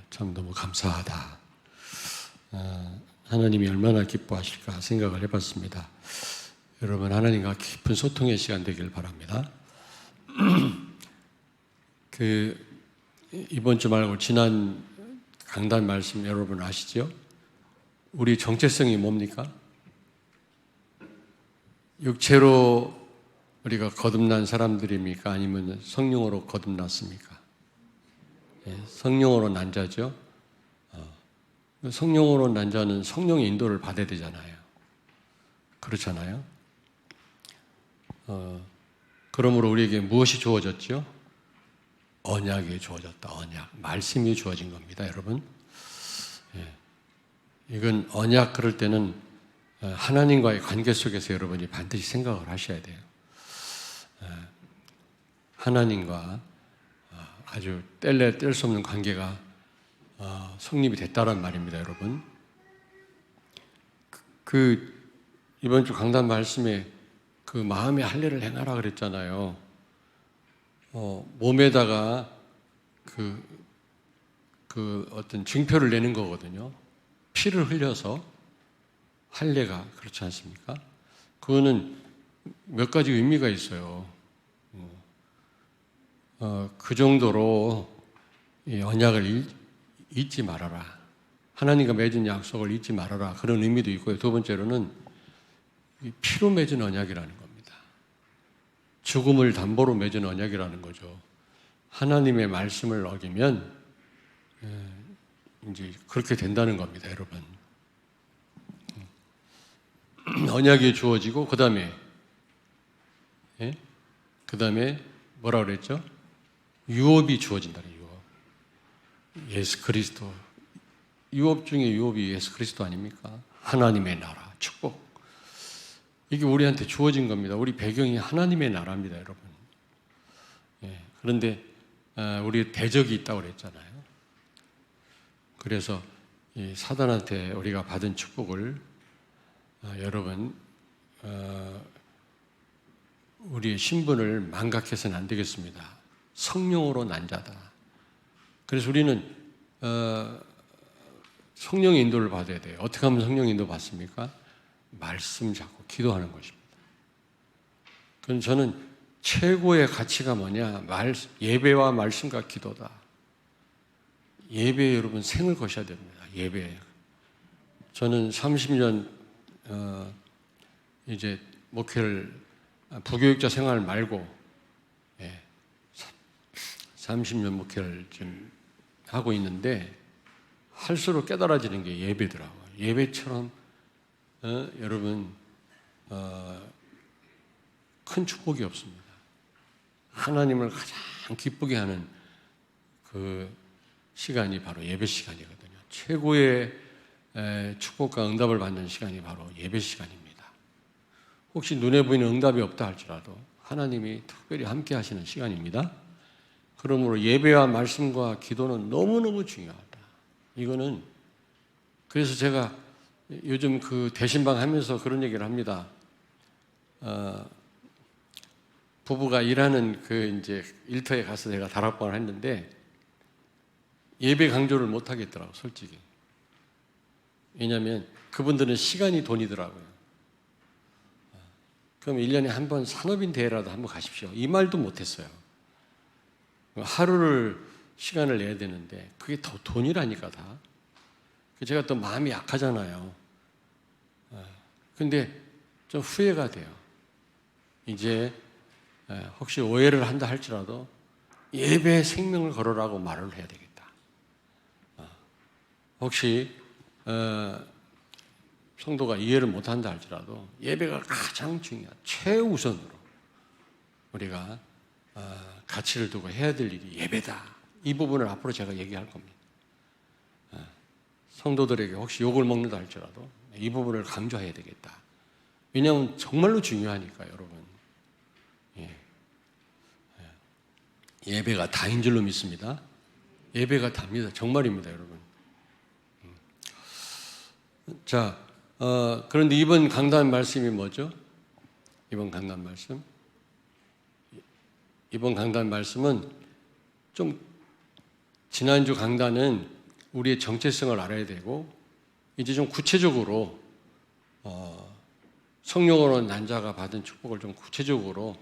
참 너무 감사하다. 하나님이 얼마나 기뻐하실까 생각을 해봤습니다. 여러분, 하나님과 깊은 소통의 시간 되길 바랍니다. 이번 주 말고 지난 강단 말씀 여러분 아시죠? 우리 정체성이 뭡니까? 육체로 우리가 거듭난 사람들입니까? 아니면 성령으로 거듭났습니까? 성령으로 난 자죠. 성령으로 난 자는 성령의 인도를 받아야 되잖아요. 그렇잖아요. 그러므로 우리에게 무엇이 주어졌죠? 언약이 주어졌다. 언약, 말씀이 주어진 겁니다, 여러분. 이건 언약, 그럴 때는 하나님과의 관계 속에서 여러분이 반드시 생각을 하셔야 돼요. 하나님과 아주 뗄 수 없는 관계가 성립이 됐다란 말입니다, 여러분. 이번 주 강단 말씀에 마음의 할례를 행하라 그랬잖아요. 몸에다가 어떤 증표를 내는 거거든요. 피를 흘려서 할례가, 그렇지 않습니까? 그거는 몇 가지 의미가 있어요. 그 정도로 이 언약을 잊지 말아라. 하나님과 맺은 약속을 잊지 말아라. 그런 의미도 있고요. 두 번째로는 피로 맺은 언약이라는 겁니다. 죽음을 담보로 맺은 언약이라는 거죠. 하나님의 말씀을 어기면 이제 그렇게 된다는 겁니다, 여러분. 언약이 주어지고 그 다음에 뭐라 그랬죠? 유업이 주어진다는 유업. 예수 그리스도. 유업 중에 유업이 예수 그리스도 아닙니까? 하나님의 나라, 축복. 이게 우리한테 주어진 겁니다. 우리 배경이 하나님의 나라입니다, 여러분. 그런데 우리 대적이 있다고 그랬잖아요. 그래서 이 사단한테 우리가 받은 축복을 여러분 우리의 신분을 망각해서는 안 되겠습니다. 성령으로 난 자다. 그래서 우리는 성령의 인도를 받아야 돼요. 어떻게 하면 성령의 인도 받습니까? 말씀 잡고 기도하는 것입니다. 그럼 저는 최고의 가치가 뭐냐? 예배와 말씀과 기도다. 예배에 여러분 생을 거셔야 됩니다. 예배. 저는 30년 이제 목회를 부교육자 생활 말고 30년 목회를 지금 하고 있는데 할수록 깨달아지는 게 예배더라고요. 예배처럼 여러분 큰 축복이 없습니다. 하나님을 가장 기쁘게 하는 그 시간이 바로 예배 시간이거든요. 최고의 축복과 응답을 받는 시간이 바로 예배 시간입니다. 혹시 눈에 보이는 응답이 없다 할지라도 하나님이 특별히 함께 하시는 시간입니다. 그러므로 예배와 말씀과 기도는 너무너무 중요하다. 이거는 그래서 제가 요즘 대신방 하면서 그런 얘기를 합니다. 부부가 일하는 이제 일터에 가서 제가 다락방을 했는데 예배 강조를 못 하겠더라고, 솔직히. 왜냐하면 그분들은 시간이 돈이더라고요. 그럼 1년에 한 번 산업인 대회라도 한번 가십시오. 이 말도 못했어요. 하루를 시간을 내야 되는데 그게 더 돈이라니까 다. 제가 또 마음이 약하잖아요. 근데 좀 후회가 돼요. 이제 혹시 오해를 한다 할지라도 예배에 생명을 걸어라고 말을 해야 되겠다. 혹시 성도가 이해를 못한다 할지라도 예배가 가장 중요한 최우선으로 우리가 가치를 두고 해야 될 일이 예배다. 이 부분을 앞으로 제가 얘기할 겁니다. 성도들에게 혹시 욕을 먹는다 할지라도 이 부분을 강조해야 되겠다. 왜냐하면 정말로 중요하니까, 여러분. 예배가 다인 줄로 믿습니다. 예배가 답니다. 정말입니다, 여러분. 자, 그런데 이번 강단 말씀이 뭐죠? 이번 강단 말씀은 좀 지난주 강단은 우리의 정체성을 알아야 되고 이제 좀 구체적으로 성령으로 난 자가 받은 축복을 좀 구체적으로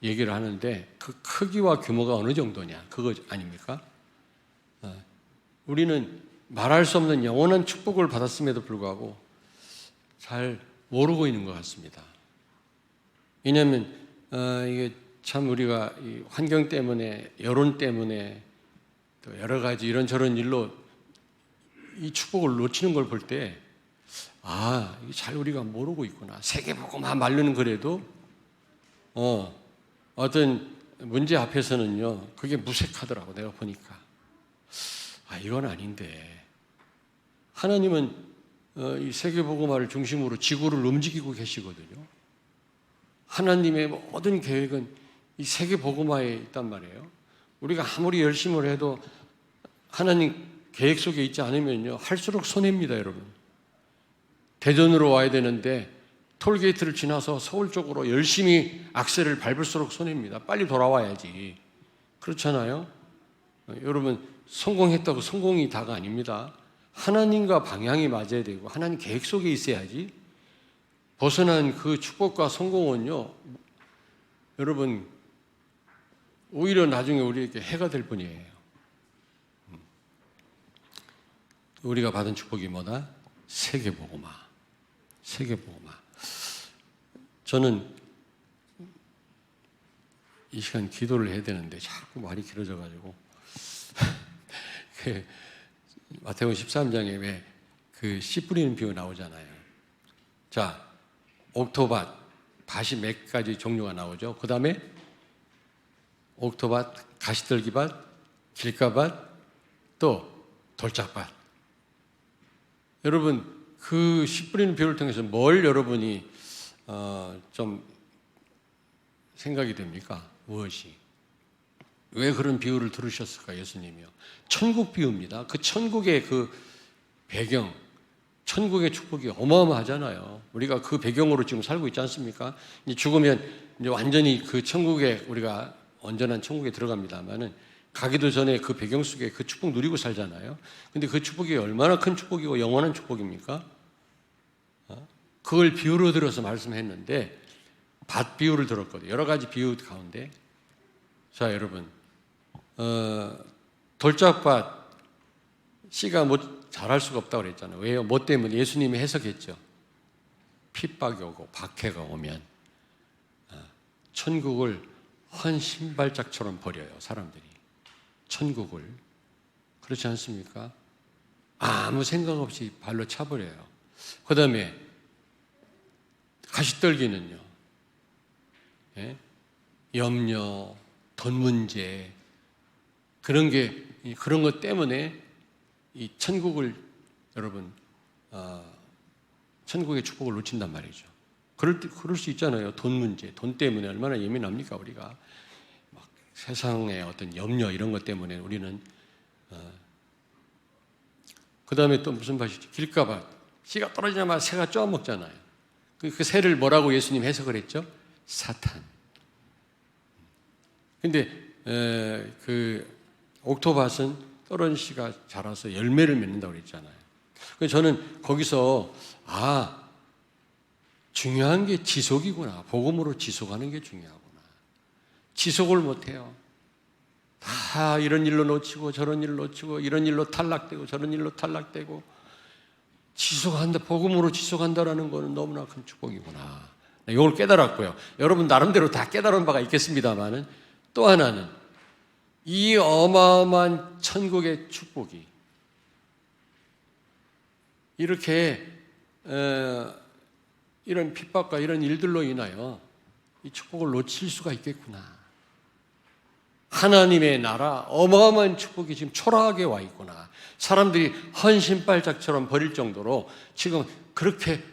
얘기를 하는데 그 크기와 규모가 어느 정도냐 그거 아닙니까? 우리는 말할 수 없는 영원한 축복을 받았음에도 불구하고 잘 모르고 있는 것 같습니다. 왜냐하면 이게 참 우리가 이 환경 때문에 여론 때문에 또 여러 가지 이런저런 일로 이 축복을 놓치는 걸 볼 때 이게 잘 우리가 모르고 있구나. 세계복음화 말로는 그래도 어떤 문제 앞에서는요 그게 무색하더라고 내가 보니까. 이건 아닌데 하나님은 이 세계복음화를 중심으로 지구를 움직이고 계시거든요. 하나님의 모든 계획은 이 세계복음화에 있단 말이에요. 우리가 아무리 열심을 해도 하나님 계획 속에 있지 않으면요 할수록 손해입니다, 여러분. 대전으로 와야 되는데 톨게이트를 지나서 서울 쪽으로 열심히 악셀을 밟을수록 손해입니다. 빨리 돌아와야지. 그렇잖아요? 여러분 성공했다고 성공이 다가 아닙니다. 하나님과 방향이 맞아야 되고 하나님 계획 속에 있어야지. 벗어난 그 축복과 성공은요 여러분 오히려 나중에 우리에게 해가 될 뿐이에요. 우리가 받은 축복이 뭐다? 세계복음화. 세계복음화. 저는 이 시간 기도를 해야 되는데 자꾸 말이 길어져가지고 마태복음 13장에 왜 그 씨 뿌리는 비유 나오잖아요. 자, 옥토밭, 밭이 몇 가지 종류가 나오죠. 그 다음에 옥토밭, 가시떨기밭, 길가밭, 또 돌짝밭. 여러분 그 씨 뿌리는 비유를 통해서 뭘 여러분이 좀 생각이 됩니까? 무엇이? 왜 그런 비유를 들으셨을까 예수님이요? 천국 비유입니다. 그 천국의 그 배경, 천국의 축복이 어마어마하잖아요. 우리가 그 배경으로 지금 살고 있지 않습니까? 이제 죽으면 이제 완전히 그 천국에 우리가 온전한 천국에 들어갑니다만은 가기도 전에 그 배경 속에 그 축복 누리고 살잖아요. 근데 그 축복이 얼마나 큰 축복이고 영원한 축복입니까? 그걸 비유로 들어서 말씀했는데 밭 비유를 들었거든요. 여러 가지 비유 가운데 자 여러분 돌짝밭 씨가 뭐 자랄 수가 없다고 그랬잖아요. 왜요? 뭐 때문에? 예수님이 해석했죠. 핍박이 오고 박해가 오면 천국을 헌 신발짝처럼 버려요. 사람들이 천국을. 그렇지 않습니까? 아무 생각 없이 발로 차버려요. 그 다음에 가시떨기는요 염려, 돈 문제 그런 것 때문에 이 천국을 여러분 천국의 축복을 놓친단 말이죠. 그럴 수 있잖아요. 돈 문제, 돈 때문에 얼마나 예민합니까 우리가. 막 세상의 어떤 염려 이런 것 때문에 우리는 그 다음에 또 무슨 밭이죠? 길가밭. 씨가 떨어지자마자 새가 쪼아먹잖아요. 그 새를 뭐라고 예수님 해석을 했죠? 사탄. 근데 그 옥토밭은 떨어진 씨가 자라서 열매를 맺는다고 그랬잖아요. 그래서 저는 거기서 중요한 게 지속이구나. 복음으로 지속하는 게 중요하구나. 지속을 못해요. 다 이런 일로 놓치고 저런 일로 놓치고 이런 일로 탈락되고 저런 일로 탈락되고 지속한다. 복음으로 지속한다라는 것은 너무나 큰 축복이구나. 이걸 깨달았고요. 여러분 나름대로 다 깨달은 바가 있겠습니다만은 또 하나는 이 어마어마한 천국의 축복이 이렇게 이런 핍박과 이런 일들로 인하여 이 축복을 놓칠 수가 있겠구나. 하나님의 나라 어마어마한 축복이 지금 초라하게 와 있구나. 사람들이 헌신발짝처럼 버릴 정도로 지금 그렇게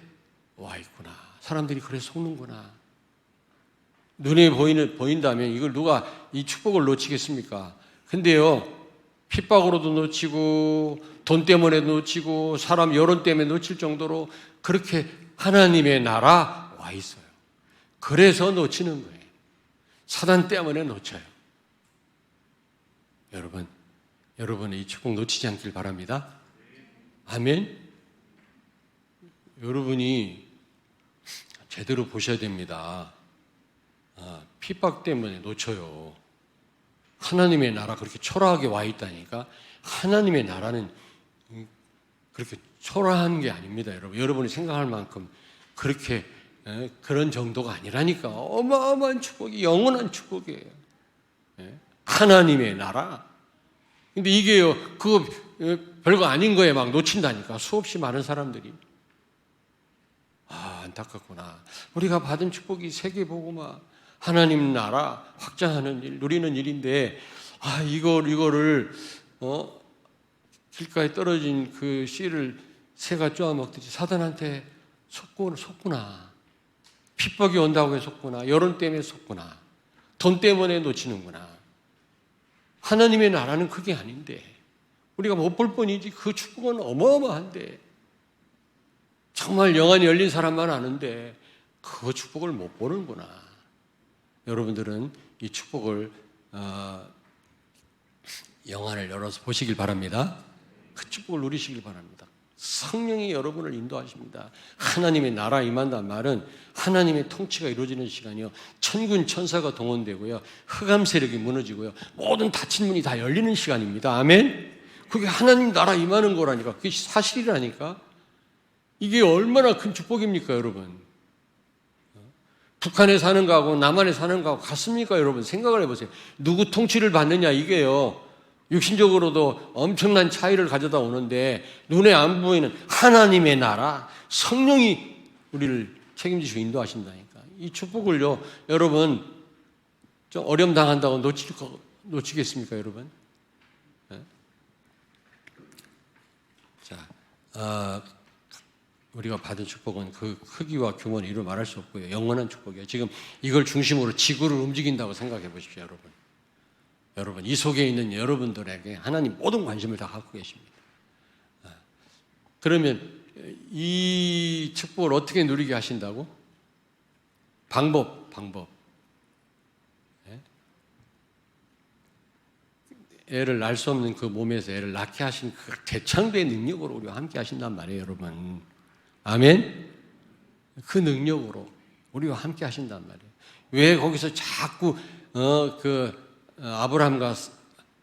와 있구나. 사람들이 그래 속는구나. 눈에 보인다면 이걸 누가 이 축복을 놓치겠습니까? 근데요, 핍박으로도 놓치고 돈 때문에 놓치고 사람 여론 때문에 놓칠 정도로 그렇게 하나님의 나라 와 있어요. 그래서 놓치는 거예요. 사단 때문에 놓쳐요. 여러분, 여러분의 이 축복 놓치지 않길 바랍니다. 아멘. 여러분이 제대로 보셔야 됩니다. 핍박 때문에 놓쳐요. 하나님의 나라 그렇게 초라하게 와 있다니까. 하나님의 나라는 그렇게 초라한 게 아닙니다, 여러분. 여러분이 생각할 만큼 그렇게 그런 정도가 아니라니까. 어마어마한 축복이, 영원한 축복이에요. 하나님의 나라. 근데 이게요, 그거 별거 아닌 거에 막 놓친다니까. 수없이 많은 사람들이. 안타깝구나. 우리가 받은 축복이 세계복음화, 하나님 나라 확장하는 일, 누리는 일인데, 이거를 길가에 떨어진 그 씨를 새가 쪼아먹듯이 사단한테 속구나. 핍박이 온다고 해서 속구나. 여론 때문에 속구나. 돈 때문에 놓치는구나. 하나님의 나라는 그게 아닌데, 우리가 못 볼 뿐이지 그 축복은 어마어마한데, 정말 영안이 열린 사람만 아는데 그 축복을 못 보는구나. 여러분들은 이 축복을 영안을 열어서 보시길 바랍니다. 그 축복을 누리시길 바랍니다. 성령이 여러분을 인도하십니다. 하나님의 나라 임한다는 말은 하나님의 통치가 이루어지는 시간이요, 천군 천사가 동원되고요, 흑암 세력이 무너지고요, 모든 닫힌 문이 다 열리는 시간입니다. 아멘. 그게 하나님 나라 임하는 거라니까. 그게 사실이라니까. 이게 얼마나 큰 축복입니까, 여러분? 북한에 사는 거하고 남한에 사는 거하고 같습니까, 여러분? 생각을 해보세요. 누구 통치를 받느냐, 이게요, 육신적으로도 엄청난 차이를 가져다 오는데, 눈에 안 보이는 하나님의 나라, 성령이 우리를 책임지시고 인도하신다니까. 이 축복을요, 여러분, 좀 어려움 당한다고 놓치겠습니까, 여러분? 자, 우리가 받은 축복은 그 크기와 규모는 이루 말할 수 없고요. 영원한 축복이에요. 지금 이걸 중심으로 지구를 움직인다고 생각해 보십시오, 여러분. 여러분, 이 속에 있는 여러분들에게 하나님 모든 관심을 다 갖고 계십니다. 그러면 이 축복을 어떻게 누리게 하신다고? 방법. 애를 낳을 수 없는 그 몸에서 애를 낳게 하신 그 대창대의 능력으로 우리와 함께 하신단 말이에요, 여러분. 아멘? 그 능력으로 우리와 함께 하신단 말이에요. 왜 거기서 자꾸 아브라함과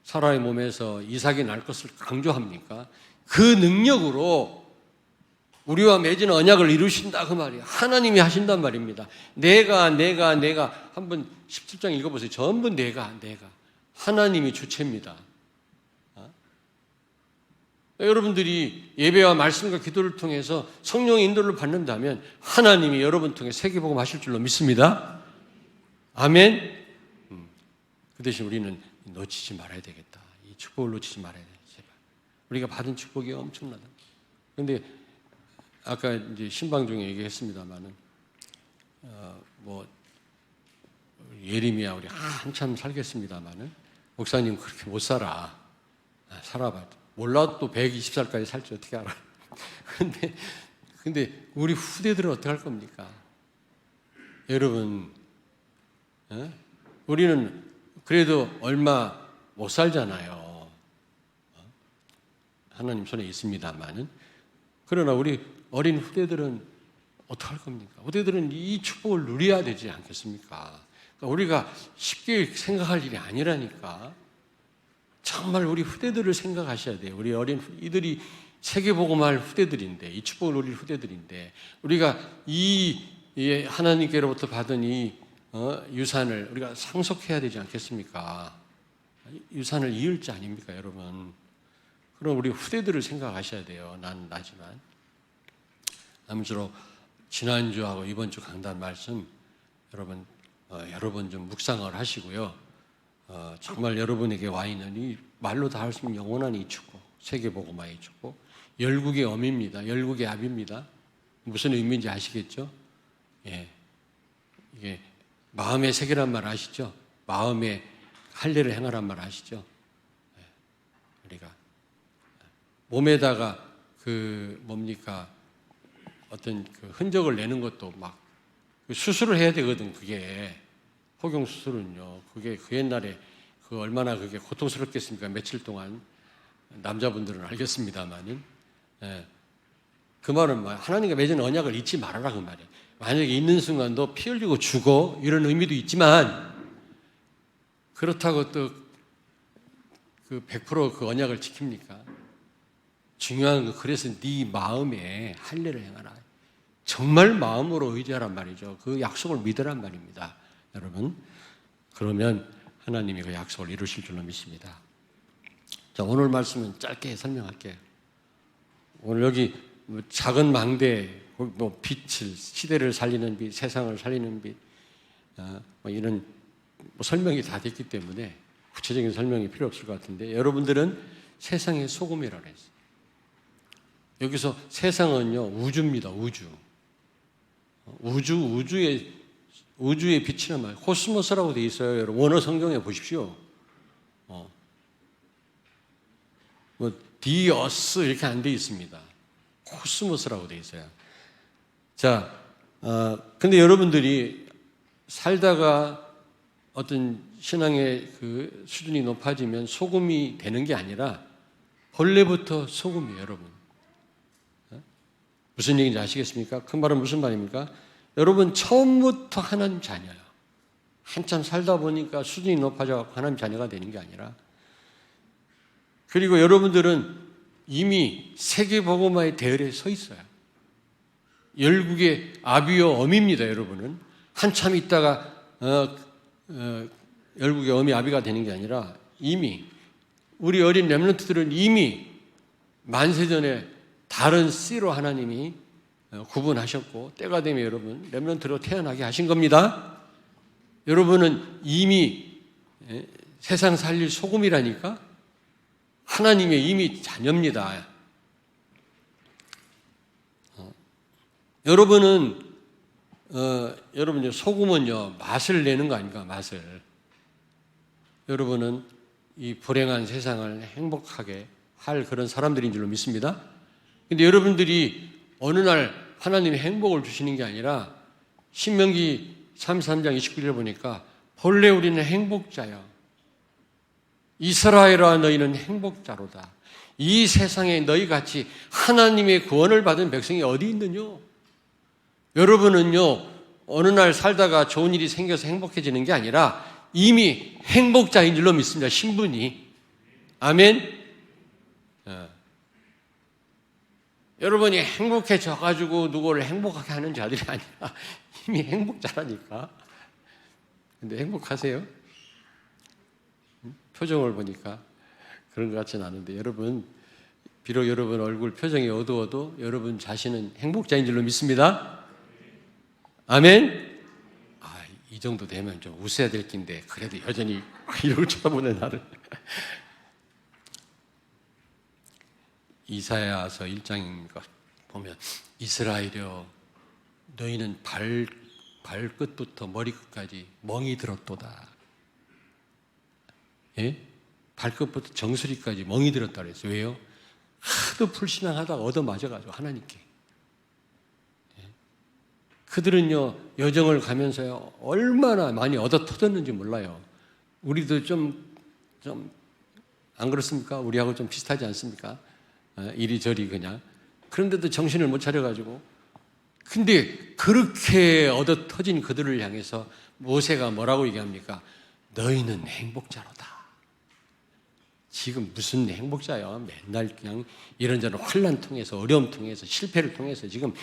사라의 몸에서 이삭이 날 것을 강조합니까? 그 능력으로 우리와 맺은 언약을 이루신다, 그 말이에요. 하나님이 하신단 말입니다. 내가 한번 17장 읽어보세요. 전부 내가 하나님이 주체입니다. 여러분들이 예배와 말씀과 기도를 통해서 성령의 인도를 받는다면 하나님이 여러분 통해 세계복음 하실 줄로 믿습니다. 아멘. 그 대신 우리는 놓치지 말아야 되겠다. 이 축복을 놓치지 말아야 돼. 제발. 우리가 받은 축복이 엄청나다. 그런데 아까 이제 신방 중에 얘기했습니다만은 예레미야 우리 한참 살겠습니다만은 목사님 그렇게 못 살아. 살아봐. 몰라도 120살까지 살지 어떻게 알아. 근데 우리 후대들은 어떻게 할 겁니까? 여러분, 우리는 그래도 얼마 못 살잖아요. 하나님 손에 있습니다만은. 그러나 우리 어린 후대들은 어떻게 할 겁니까? 후대들은 이 축복을 누려야 되지 않겠습니까? 그러니까 우리가 쉽게 생각할 일이 아니라니까. 정말 우리 후대들을 생각하셔야 돼요. 우리 어린 이들이 세계복음할 후대들인데, 이 축복을 누릴 후대들인데, 우리가 이 하나님께로부터 받은 이 유산을 우리가 상속해야 되지 않겠습니까? 유산을 이을 자 아닙니까, 여러분? 그럼 우리 후대들을 생각하셔야 돼요. 난 나지만. 아무쪼록 지난주하고 이번 주 강단 말씀 여러분 좀 묵상을 하시고요. 정말 여러분에게 와 있는 이 말로 다 할 수 있는 영원한 이 축복, 세계복음화의 축복, 열국의 엄입니다. 열국의 압입니다. 무슨 의미인지 아시겠죠? 예, 이게 마음의 세계란 말 아시죠? 마음의 할례를 행하란 말 아시죠? 예, 우리가 몸에다가 어떤 그 흔적을 내는 것도 막 수술을 해야 되거든. 그게 폭용 수술은요. 그게 그 옛날에 얼마나 그게 고통스럽겠습니까? 며칠 동안 남자분들은 알겠습니다만은, 그 말은 하나님과 맺은 언약을 잊지 말아라 그 말이에요. 만약에 있는 순간 너 피 흘리고 죽어 이런 의미도 있지만, 그렇다고 또 그 100% 언약을 지킵니까? 중요한 건 그래서 네 마음에 할례를 행하라. 정말 마음으로 의지하란 말이죠. 그 약속을 믿으란 말입니다. 여러분, 그러면 하나님이 그 약속을 이루실 줄로 믿습니다. 자, 오늘 말씀은 짧게 설명할게요. 오늘 여기 작은 망대, 빛을, 시대를 살리는 빛, 세상을 살리는 빛, 이런 설명이 다 됐기 때문에 구체적인 설명이 필요 없을 것 같은데, 여러분들은 세상의 소금이라고 했어요. 여기서 세상은요, 우주입니다. 우주의 빛이란 말이에요. 코스모스라고 되어 있어요. 여러분, 원어 성경에 보십시오. 디어스 이렇게 안 되어 있습니다. 코스모스라고 되어 있어요. 자, 근데 여러분들이 살다가 어떤 신앙의 그 수준이 높아지면 소금이 되는 게 아니라 본래부터 소금이에요, 여러분. 무슨 얘기인지 아시겠습니까? 그 말은 무슨 말입니까? 여러분 처음부터 하나님 자녀예요. 한참 살다 보니까 수준이 높아져 하나님 자녀가 되는 게 아니라, 그리고 여러분들은 이미 세계복음화의 대열에 서 있어요. 열국의 아비요 어미입니다. 여러분은 한참 있다가 열국의 어미 아비가 되는 게 아니라, 이미 우리 어린 렘넌트들은 이미 만세전에 다른 씨로 하나님이 구분하셨고, 때가 되면 여러분 렘넌트로 태어나게 하신 겁니다. 여러분은 이미 세상 살릴 소금이라니까, 하나님의 이미 자녀입니다. 여러분은 여러분 소금은요 맛을 내는 거 아닙니까? 맛을. 여러분은 이 불행한 세상을 행복하게 할 그런 사람들인 줄로 믿습니다. 근데 여러분들이 어느 날 하나님이 행복을 주시는 게 아니라, 신명기 33장 29절 보니까 본래 우리는 행복자요, 이스라엘아 너희는 행복자로다. 이 세상에 너희같이 하나님의 구원을 받은 백성이 어디 있느뇨? 여러분은요 어느 날 살다가 좋은 일이 생겨서 행복해지는 게 아니라 이미 행복자인 줄로 믿습니다. 신분이. 아멘. 여러분이 행복해져가지고 누구를 행복하게 하는 자들이 아니라 이미 행복자라니까. 근데 행복하세요? 표정을 보니까 그런 것 같지는 않은데, 여러분 비록 여러분 얼굴 표정이 어두워도 여러분 자신은 행복자인 줄로 믿습니다. 아멘. 이 정도 되면 좀 웃어야 될 낀데 그래도 여전히 이러고 쳐다보는 나를. 이사야서 1장 보면 이스라엘이여 너희는 발끝부터 머리끝까지 멍이 들었도다. 예? 발끝부터 정수리까지 멍이 들었다 그랬어요. 왜요? 하도 불신앙하다가 얻어맞아가지고 하나님께. 예? 그들은요 여정을 가면서요 얼마나 많이 얻어 터졌는지 몰라요. 우리도 좀 안 그렇습니까? 우리하고 좀 비슷하지 않습니까? 이리저리 그냥. 그런데도 정신을 못 차려가지고. 근데 그렇게 얻어 터진 그들을 향해서 모세가 뭐라고 얘기합니까? 너희는 행복자로다. 지금 무슨 행복자요? 맨날 그냥 이런저런 환난 통해서, 어려움 통해서, 실패를 통해서 지금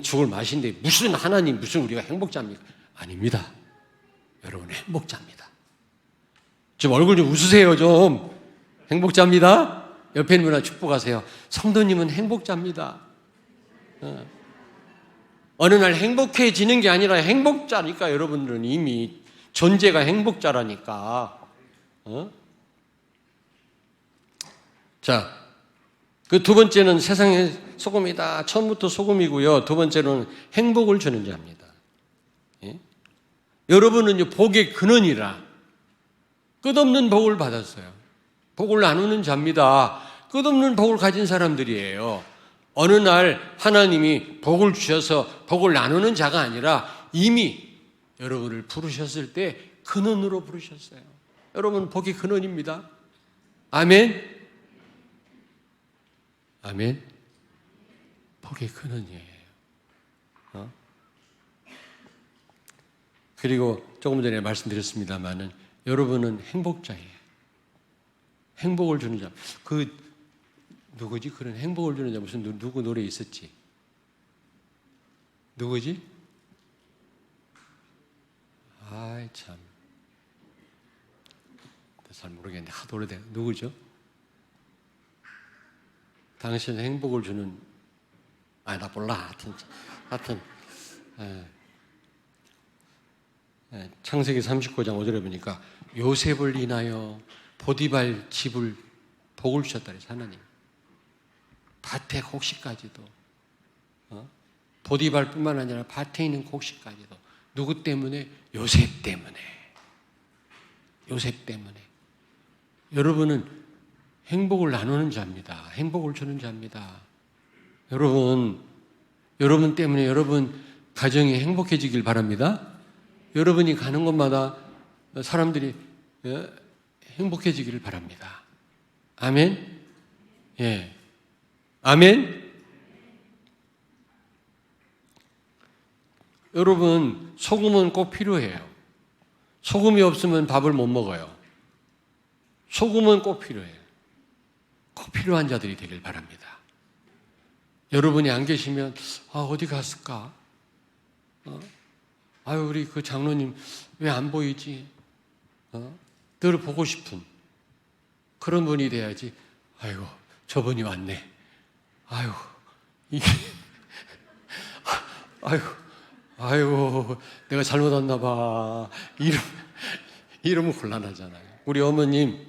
죽을 맛인데 무슨 하나님, 무슨 우리가 행복자입니까? 아닙니다. 여러분 행복자입니다. 좀 얼굴 좀 웃으세요 좀. 행복자입니다. 옆에 있는 분한테 축복하세요. 성도님은 행복자입니다. 어느 날 행복해지는 게 아니라 행복자니까. 여러분들은 이미 존재가 행복자라니까. 자, 그 두 번째는 세상의 소금이다. 처음부터 소금이고요. 두 번째는 행복을 주는 자입니다. 예? 여러분은 복의 근원이라 끝없는 복을 받았어요. 복을 나누는 자입니다. 끝없는 복을 가진 사람들이에요. 어느 날 하나님이 복을 주셔서 복을 나누는 자가 아니라 이미 여러분을 부르셨을 때 근원으로 부르셨어요. 여러분 복의 근원입니다. 아멘. 아멘? 복이 큰 은혜예요. 그리고 조금 전에 말씀드렸습니다마는 여러분은 행복자예요. 행복을 주는 자. 누구지? 그런 행복을 주는 자 무슨 누구 노래 있었지? 누구지? 아이 참. 잘 모르겠는데 하도 오래돼. 누구죠? 당신은 행복을 주는 나 몰라. 하여튼 창세기 39장 5절에 보니까 요셉을 인하여 보디발 집을 복을 주셨다 그래서 하나님. 밭에 곡식까지도 보디발뿐만 아니라 밭에 있는 곡식까지도 누구 때문에? 요셉 때문에. 요셉 때문에. 여러분은 행복을 나누는 자입니다. 행복을 주는 자입니다. 여러분 때문에 여러분 가정이 행복해지길 바랍니다. 여러분이 가는 곳마다 사람들이 행복해지기를 바랍니다. 아멘? 예. 아멘? 여러분, 소금은 꼭 필요해요. 소금이 없으면 밥을 못 먹어요. 소금은 꼭 필요해요. 꼭 필요한 자들이 되길 바랍니다. 여러분이 안 계시면, 어디 갔을까? 우리 그 장로님 왜 안 보이지? 늘 보고 싶은 그런 분이 돼야지. 아이고, 저분이 왔네. 이게, 내가 잘못 왔나 봐. 이러면 곤란하잖아요. 우리 어머님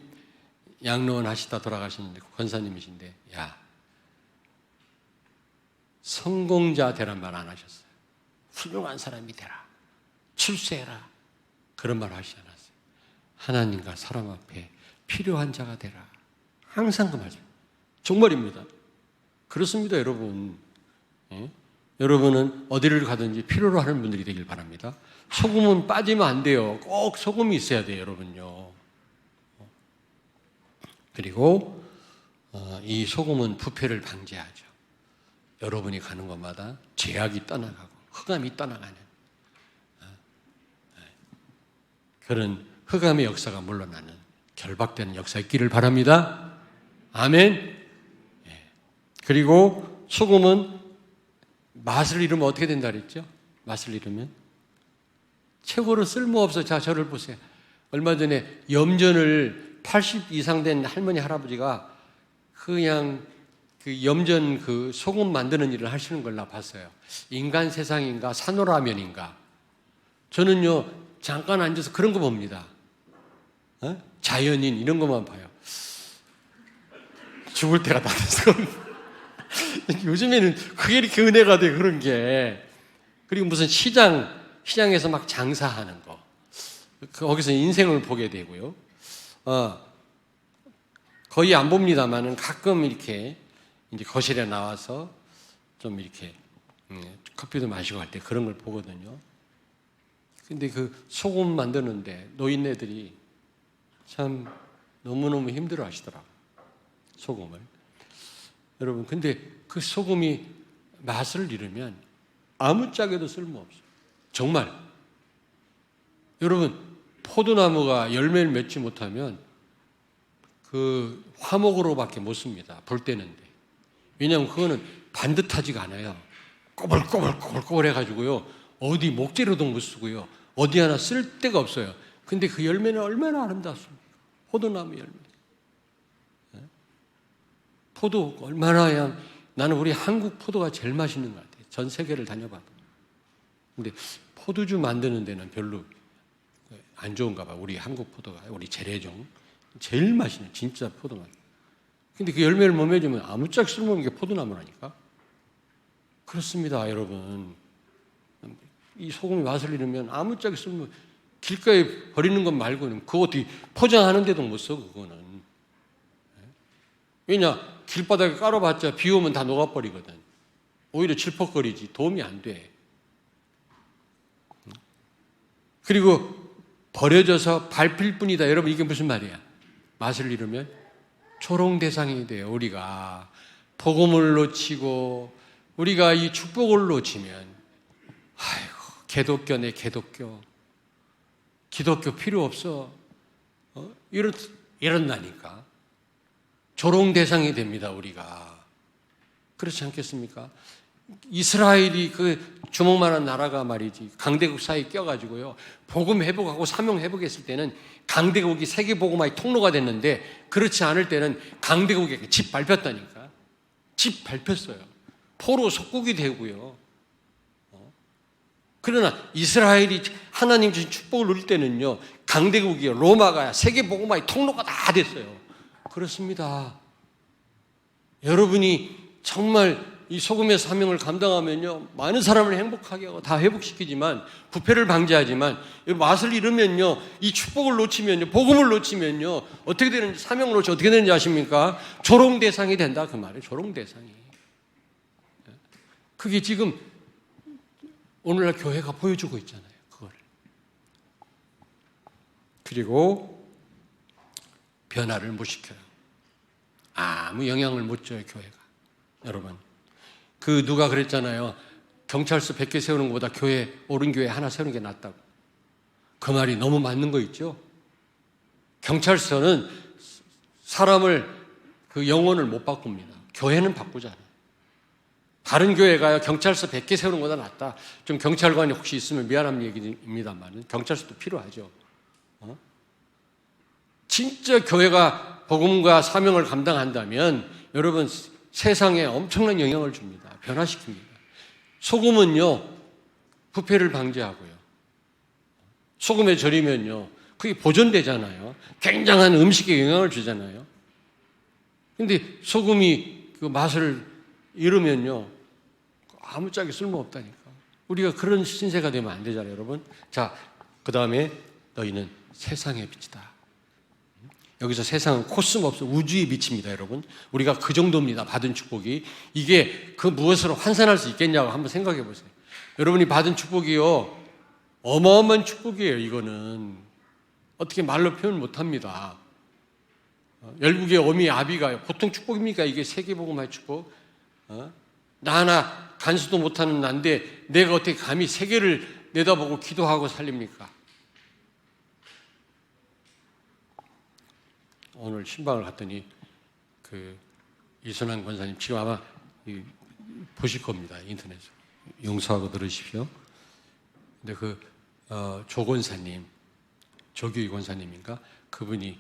양로원 하시다 돌아가셨는데 권사님이신데, 성공자 되란 말 안 하셨어요. 훌륭한 사람이 되라. 출세해라. 그런 말 하시지 않았어요. 하나님과 사람 앞에 필요한 자가 되라. 항상 그 말씀. 정말입니다. 그렇습니다, 여러분. 예? 여러분은 어디를 가든지 필요로 하는 분들이 되길 바랍니다. 소금은 빠지면 안 돼요. 꼭 소금이 있어야 돼요, 여러분요. 그리고 이 소금은 부패를 방지하죠. 여러분이 가는 곳마다 죄악이 떠나가고 흑암이 떠나가는 그런 흑암의 역사가 물러나는 결박되는 역사 있기를 바랍니다. 아멘. 그리고 소금은 맛을 잃으면 어떻게 된다 그랬죠? 맛을 잃으면 최고로 쓸모없어. 자, 저를 보세요. 얼마 전에 염전을 80 이상 된 할머니 할아버지가 그냥 그 염전 그 소금 만드는 일을 하시는 걸 나 봤어요. 인간 세상인가 산호라면인가. 저는요 잠깐 앉아서 그런 거 봅니다. 자연인 이런 것만 봐요. 죽을 때가 다 돼서 요즘에는 그게 이렇게 은혜가 돼 그런 게. 그리고 무슨 시장에서 막 장사하는 거 거기서 인생을 보게 되고요. 거의 안 봅니다만은 가끔 이렇게 이제 거실에 나와서 좀 이렇게 커피도 마시고 할 때 그런 걸 보거든요. 근데 그 소금 만드는데 노인네들이 참 너무너무 힘들어 하시더라고요. 소금을. 여러분, 근데 그 소금이 맛을 잃으면 아무짝에도 쓸모없어요. 정말. 여러분, 포도나무가 열매를 맺지 못하면 그 화목으로밖에 못 씁니다. 불 때는데. 왜냐하면 그거는 반듯하지가 않아요. 꼬불꼬불 해가지고요. 어디 목재로도 못 쓰고요. 어디 하나 쓸 데가 없어요. 근데 그 열매는 얼마나 아름답습니까? 포도나무 열매. 포도 얼마나 나는 우리 한국 포도가 제일 맛있는 것 같아요. 전 세계를 다녀봐도. 근데 포도주 만드는 데는 별로 안 좋은가 봐. 우리 한국 포도가. 우리 재래종. 제일 맛있는 진짜 포도맛. 근데 그 열매를 못 맺으면 아무짝 쓸모없는 게 포도나무라니까. 그렇습니다, 여러분. 이 소금이 맛을 잃으면 아무짝 쓸모. 길가에 버리는 것 말고는 그거 어떻게 포장하는 데도 못 써, 그거는. 왜냐? 길바닥에 깔아봤자 비 오면 다 녹아버리거든. 오히려 질퍽거리지 도움이 안 돼. 그리고 버려져서 밟힐 뿐이다. 여러분, 이게 무슨 말이야? 맛을 잃으면 초롱대상이 돼요. 우리가 복음을 놓치고 우리가 이 축복을 놓치면 아이고 개독교네 개독교. 기독교 필요 없어. 이런다니까. 조롱 대상이 됩니다, 우리가. 그렇지 않겠습니까? 이스라엘이 그 주먹만한 나라가 말이지 강대국 사이에 껴가지고요 복음 회복하고 사명 회복했을 때는 강대국이 세계 복음화의 통로가 됐는데 그렇지 않을 때는 강대국에게 집 밟혔다니까. 집 밟혔어요. 포로 속국이 되고요. 그러나 이스라엘이 하나님 주신 축복을 누릴 때는요 강대국이 로마가 세계 복음화의 통로가 다 됐어요. 그렇습니다. 여러분이 정말 이 소금의 사명을 감당하면요 많은 사람을 행복하게 하고 다 회복시키지만 부패를 방지하지만 맛을 잃으면요 이 축복을 놓치면요 복음을 놓치면요 어떻게 되는지 사명을 놓치면 어떻게 되는지 아십니까? 조롱 대상이 된다 그 말이에요. 조롱 대상이. 그게 지금 오늘날 교회가 보여주고 있잖아요. 그걸. 그리고 변화를 못 시켜요. 아무 영향을 못 줘요 교회가. 여러분 그 누가 그랬잖아요. 경찰서 100개 세우는 것보다 교회 옳은 교회 하나 세우는 게 낫다고. 그 말이 너무 맞는 거 있죠. 경찰서는 사람을 그 영혼을 못 바꿉니다. 교회는 바꾸잖아요. 다른 교회가요 경찰서 100개 세우는 것보다 낫다. 좀 경찰관이 혹시 있으면 미안한 얘기입니다만 경찰서도 필요하죠. 진짜 교회가 복음과 사명을 감당한다면 여러분 세상에 엄청난 영향을 줍니다. 변화시킵니다. 소금은요 부패를 방지하고요 소금에 절이면요 그게 보존되잖아요. 굉장한 음식에 영향을 주잖아요. 근데 소금이 그 맛을 잃으면요 아무짝에 쓸모없다니까. 우리가 그런 신세가 되면 안 되잖아요 여러분. 자, 그 다음에 너희는 세상의 빛이다. 여기서 세상은 코스모스 우주의 빛입니다 여러분. 우리가 그 정도입니다. 받은 축복이. 이게 그 무엇으로 환산할 수 있겠냐고 한번 생각해 보세요. 여러분이 받은 축복이요 어마어마한 축복이에요. 이거는 어떻게 말로 표현 못합니다. 열국의 어미 아비가 보통 축복입니까? 이게 세계복음화의 축복. 나 하나 간수도 못하는 난데 내가 어떻게 감히 세계를 내다보고 기도하고 살립니까? 오늘 신방을 갔더니 그 이선환 권사님 지금 아마 보실 겁니다. 인터넷에 용서하고 들으십시오. 근데 그 조 권사님, 조규희 권사님인가 그분이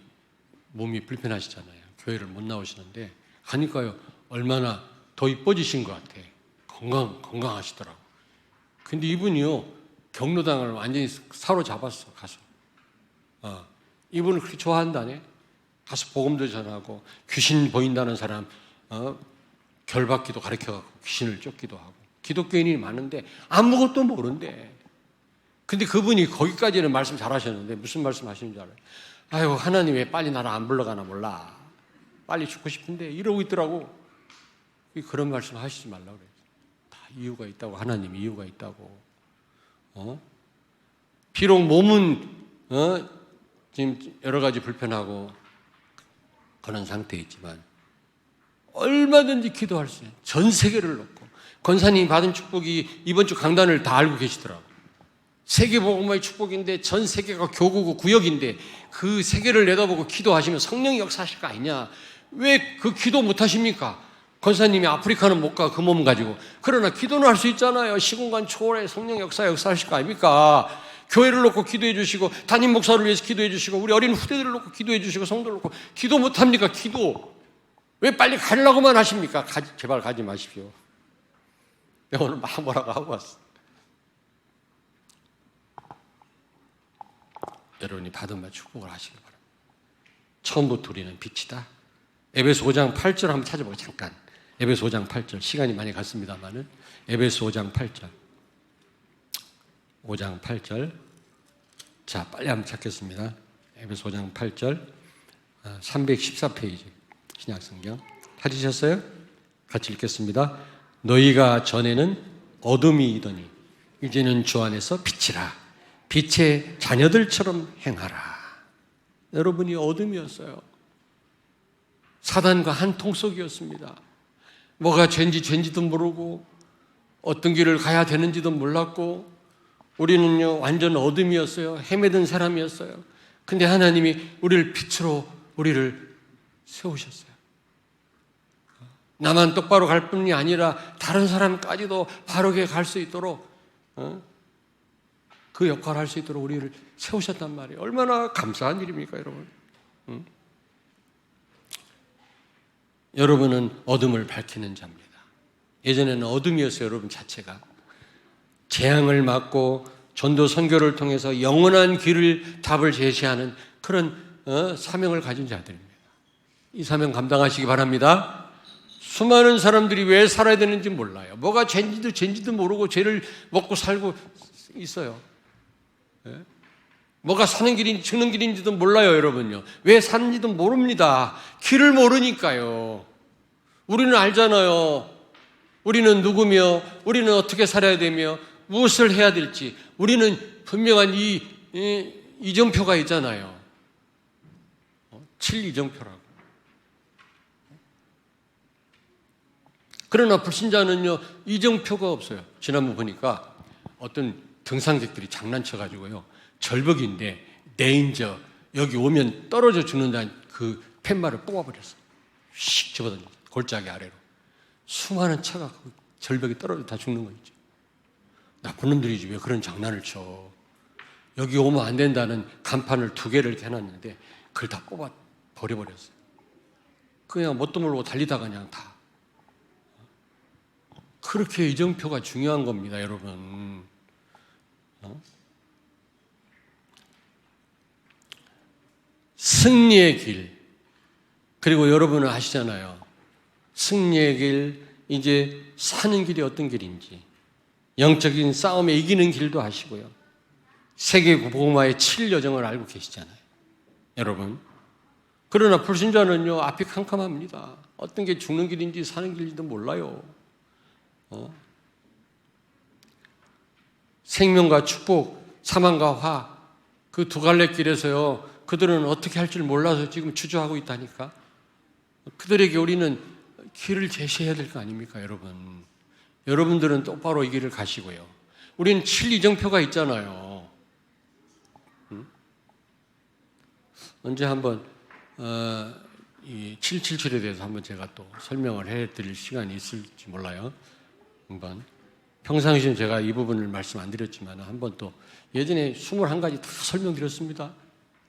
몸이 불편하시잖아요. 교회를 못 나오시는데 가니까요 얼마나 더 이뻐지신 것 같아. 건강하시더라고. 근데 이분이요 경로당을 완전히 사로잡았어. 가서 이분을 그렇게 좋아한다네. 가서 복음도 전하고 귀신 보인다는 사람 결박기도 가르쳐갖고 귀신을 쫓기도 하고 기독교인이 많은데 아무것도 모른대. 근데 그분이 거기까지는 말씀 잘하셨는데 무슨 말씀 하시는 줄 알아요? 아이고 하나님 왜 빨리 나를 안 불러가나 몰라. 빨리 죽고 싶은데 이러고 있더라고. 그런 말씀 하시지 말라고 그래요. 다 이유가 있다고. 하나님 이유가 있다고. 비록 몸은 지금 여러 가지 불편하고 그런 상태에 있지만 얼마든지 기도할 수 있는 전 세계를 놓고 권사님이 받은 축복이 이번 주 강단을 다 알고 계시더라고요. 세계복음화의 축복인데 전 세계가 교구고 구역인데 그 세계를 내다보고 기도하시면 성령이 역사하실 거 아니냐. 왜 그 기도 못하십니까? 권사님이 아프리카는 못 가 그 몸 가지고. 그러나 기도는 할 수 있잖아요. 시공간 초월의 성령 역사하실 거 아닙니까? 교회를 놓고 기도해 주시고 담임 목사를 위해서 기도해 주시고 우리 어린 후대들을 놓고 기도해 주시고 성도를 놓고 기도 못합니까? 기도. 왜 빨리 가려고만 하십니까? 제발 가지 마십시오. 내가 오늘 막 뭐라고 하고 왔어. 여러분이 받은 바 축복을 하시기 바랍니다. 처음부터 우리는 빛이다. 에베소 5장 8절 한번 찾아보고 잠깐. 에베소 5장 8절 시간이 많이 갔습니다만은 에베소 5장 8절 5장 8절 자 빨리 한번 찾겠습니다. 에베소 5장 8절 314페이지 신약성경 찾으셨어요? 같이 읽겠습니다. 너희가 전에는 어둠이더니 이제는 주 안에서 빛이라. 빛의 자녀들처럼 행하라. 여러분이 어둠이었어요. 사단과 한 통 속이었습니다. 뭐가 죄인지도 모르고 어떤 길을 가야 되는지도 몰랐고 우리는요 완전 어둠이었어요. 헤매던 사람이었어요. 근데 하나님이 우리를 빛으로 우리를 세우셨어요. 나만 똑바로 갈 뿐이 아니라 다른 사람까지도 바르게 갈 수 있도록 그 역할을 할 수 있도록 우리를 세우셨단 말이에요. 얼마나 감사한 일입니까, 여러분? 여러분은 어둠을 밝히는 자입니다. 예전에는 어둠이었어요, 여러분 자체가. 재앙을 막고 전도 선교를 통해서 영원한 길을 답을 제시하는 그런 사명을 가진 자들입니다. 이 사명 감당하시기 바랍니다. 수많은 사람들이 왜 살아야 되는지 몰라요. 뭐가 죄인지도 모르고 죄를 먹고 살고 있어요. 뭐가 사는 길인지 죽는 길인지도 몰라요, 여러분요. 왜 사는지도 모릅니다. 길을 모르니까요. 우리는 알잖아요. 우리는 누구며, 우리는 어떻게 살아야 되며, 무엇을 해야 될지. 우리는 분명한 이정표가 있잖아요. 7이정표라고. 그러나 불신자는요, 이정표가 없어요. 지난번 보니까 어떤 등산객들이 장난쳐가지고요, 절벽인데, 데인저, 여기 오면 떨어져 죽는다는 그 팻말을 뽑아버렸어. 휙 집어던져, 골짜기 아래로. 수많은 차가 그 절벽에 떨어져 다 죽는 거 있죠. 나쁜 놈들이지 왜 그런 장난을 쳐. 여기 오면 안 된다는 간판을 2개를 이렇게 해놨는데 그걸 다 뽑아 버려버렸어요. 그냥 뭣도 모르고 달리다가 그냥 다. 그렇게 이정표가 중요한 겁니다, 여러분. 승리의 길. 그리고 여러분은 아시잖아요. 승리의 길, 이제 사는 길이 어떤 길인지. 영적인 싸움에 이기는 길도 아시고요. 세계 복음화의 7여정을 알고 계시잖아요, 여러분. 그러나 불신자는요, 앞이 캄캄합니다. 어떤 게 죽는 길인지 사는 길인지도 몰라요. 생명과 축복, 사망과 화, 그 2갈래 길에서요, 그들은 어떻게 할 줄 몰라서 지금 주저하고 있다니까. 그들에게 우리는 길을 제시해야 될 거 아닙니까, 여러분? 여러분들은 똑바로 이 길을 가시고요. 우리는 7이정표가 있잖아요. 언제 한번 이 777에 대해서 한번 제가 또 설명을 해드릴 시간이 있을지 몰라요. 한번 평상시에 제가 이 부분을 말씀 안 드렸지만 한번 또 예전에 21가지 다 설명드렸습니다.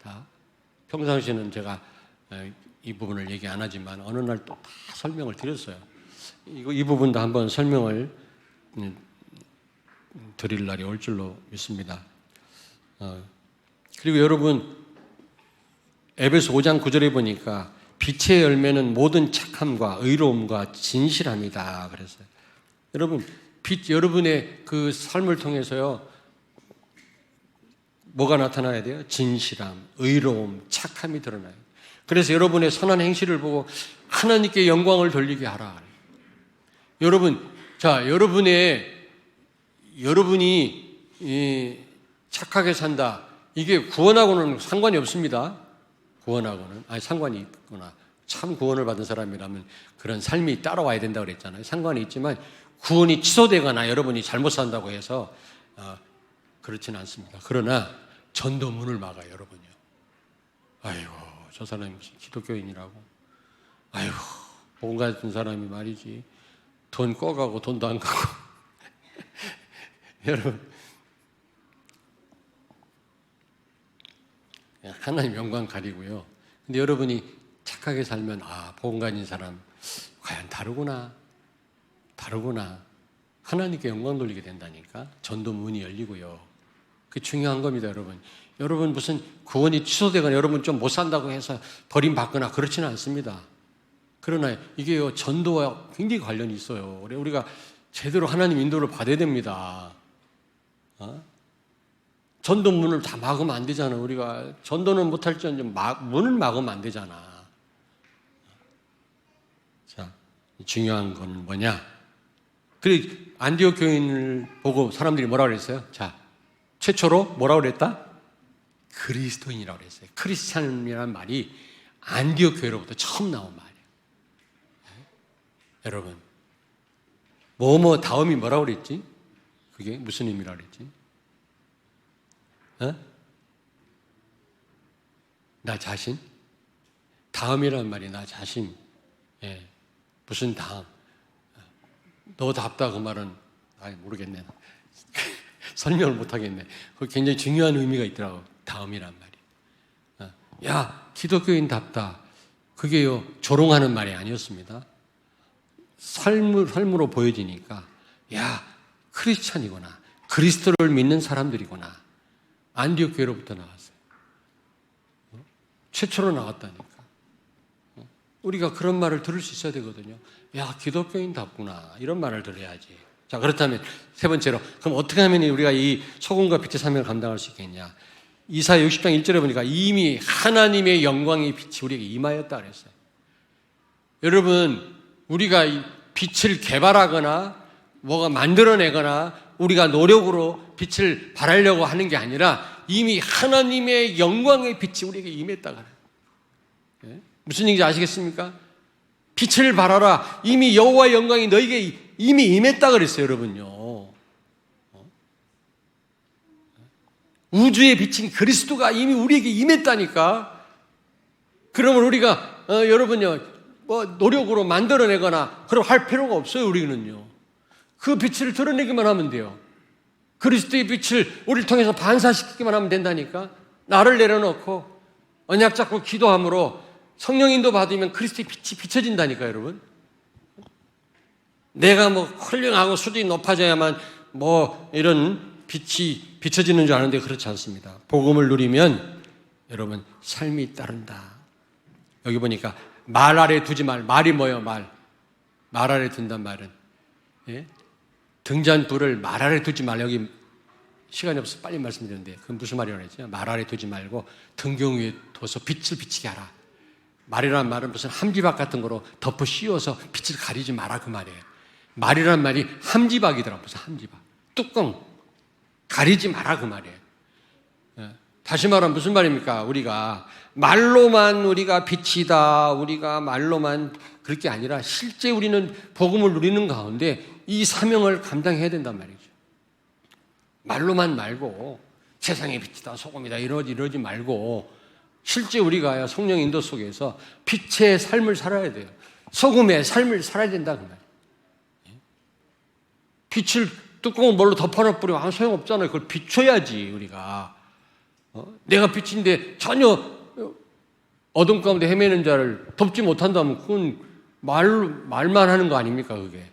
다 평상시에는 제가 이 부분을 얘기 안 하지만 어느 날 또 다 설명을 드렸어요. 이 부분도 한번 설명을 드릴 날이 올 줄로 믿습니다. 그리고 여러분 에베소 5장 9절에 보니까 빛의 열매는 모든 착함과 의로움과 진실함이다 그랬어요. 여러분 빛 여러분의 그 삶을 통해서요 뭐가 나타나야 돼요? 진실함, 의로움, 착함이 드러나요. 그래서 여러분의 선한 행실을 보고 하나님께 영광을 돌리게 하라. 여러분, 자, 여러분이 착하게 산다. 이게 구원하고는 상관이 없습니다. 구원하고는. 상관이 있구나. 참 구원을 받은 사람이라면 그런 삶이 따라와야 된다고 그랬잖아요. 상관이 있지만 구원이 취소되거나 여러분이 잘못 산다고 해서 그렇지는 않습니다. 그러나 전도문을 막아요, 여러분요. 아이고, 저 사람이 기독교인이라고. 아이고, 복음 같은 사람이 말이지. 돈 꺼가고 돈도 안 가고. 여러분, 하나님 영광 가리고요. 근데 여러분이 착하게 살면 복음 가진 사람 과연 다르구나. 하나님께 영광 돌리게 된다니까. 전도 문이 열리고요. 그게 중요한 겁니다, 여러분. 여러분 무슨 구원이 취소되거나 여러분 좀 못 산다고 해서 버림받거나 그렇지는 않습니다. 그러나 이게요, 전도와 굉장히 관련이 있어요. 우리가 제대로 하나님 인도를 받아야 됩니다. 전도 문을 다 막으면 안 되잖아. 우리가 전도는 못할지언정 문을 막으면 안 되잖아. 자, 중요한 건 뭐냐? 그리고 안디옥 교인을 보고 사람들이 뭐라고 그랬어요? 자, 최초로 뭐라고 그랬다? 그리스도인이라고 그랬어요. 크리스찬이라는 말이 안디옥 교회로부터 처음 나온 말이에요. 여러분, 다음이 뭐라고 그랬지? 그게 무슨 의미라고 그랬지? 나 자신? 다음이란 말이 나 자신. 예. 무슨 다음? 너답다 그 말은 모르겠네. 설명을 못하겠네. 그 굉장히 중요한 의미가 있더라고. 다음이란 말이. 야, 기독교인답다. 그게요 조롱하는 말이 아니었습니다. 삶으로 보여지니까 야, 크리스찬이구나. 그리스도를 믿는 사람들이구나. 안디옥 교회로부터 나왔어요. 최초로 나왔다니까. 우리가 그런 말을 들을 수 있어야 되거든요. 야, 기독교인답구나. 이런 말을 들어야지. 자, 그렇다면 세 번째로, 그럼 어떻게 하면 우리가 이 소금과 빛의 사명을 감당할 수 있겠냐? 이사야 60장 1절에 보니까 이미 하나님의 영광의 빛이 우리에게 임하였다 그랬어요. 여러분, 우리가 이 빛을 개발하거나 뭐가 만들어내거나 우리가 노력으로 빛을 발하려고 하는 게 아니라 이미 하나님의 영광의 빛이 우리에게 임했다 그래요. 예? 무슨 얘기인지 아시겠습니까? 빛을 발하라. 이미 여호와의 영광이 너에게 이미 임했다 그랬어요, 여러분요. 우주의 빛인 그리스도가 이미 우리에게 임했다니까. 그러면 우리가 여러분요, 뭐 노력으로 만들어내거나 그럼 할 필요가 없어요, 우리는요. 그 빛을 드러내기만 하면 돼요. 그리스도의 빛을 우리를 통해서 반사시키기만 하면 된다니까. 나를 내려놓고 언약 잡고 기도함으로 성령인도 받으면 그리스도의 빛이 비춰진다니까, 여러분. 내가 뭐 훌륭하고 수준이 높아져야만 뭐 이런 빛이 비춰지는 줄 아는데 그렇지 않습니다. 복음을 누리면 여러분 삶이 따른다. 여기 보니까 말 아래 두지 말. 말이 뭐예요? 말 아래 둔단 말은, 예? 등잔불을 말 아래 두지 말. 여기 시간이 없어서 빨리 말씀드렸는데 그건 무슨 말이라고 했죠? 말 아래 두지 말고 등경 위에 둬서 빛을 비치게 하라. 말이란 말은 무슨 함지박 같은 거로 덮어 씌워서 빛을 가리지 마라 그 말이에요. 말이란 말이 함지박이더라고요. 무슨 함지박. 뚜껑 가리지 마라 그 말이에요. 다시 말하면 무슨 말입니까? 우리가 말로만 우리가 빛이다, 우리가 말로만 그럴 게 아니라 실제 우리는 복음을 누리는 가운데 이 사명을 감당해야 된단 말이죠. 말로만 말고 세상의 빛이다, 소금이다 이러지 말고 실제 우리가 성령 인도 속에서 빛의 삶을 살아야 돼요. 소금의 삶을 살아야 된다 그 말이에요. 빛을 뚜껑을 뭘로 덮어놔 뿌리면 아무 소용없잖아요. 그걸 비춰야지 우리가. 내가 빛인데 전혀 어둠 가운데 헤매는 자를 덮지 못한다면 그건 말만 하는 거 아닙니까 그게.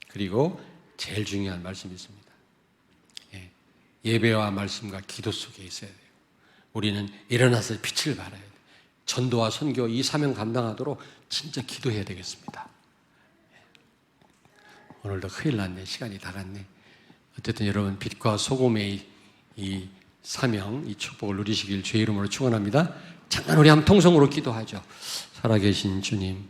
그리고 제일 중요한 말씀이 있습니다. 예배와 말씀과 기도 속에 있어야 돼요. 우리는 일어나서 빛을 발해야 돼요. 전도와 선교 이 사명 감당하도록 진짜 기도해야 되겠습니다. 오늘도 큰일 났네. 시간이 다 갔네. 어쨌든 여러분 빛과 소금의 이 사명, 이 축복을 누리시길 주의 이름으로 축원합니다. 잠깐 우리 한번 통성으로 기도하죠. 살아계신 주님,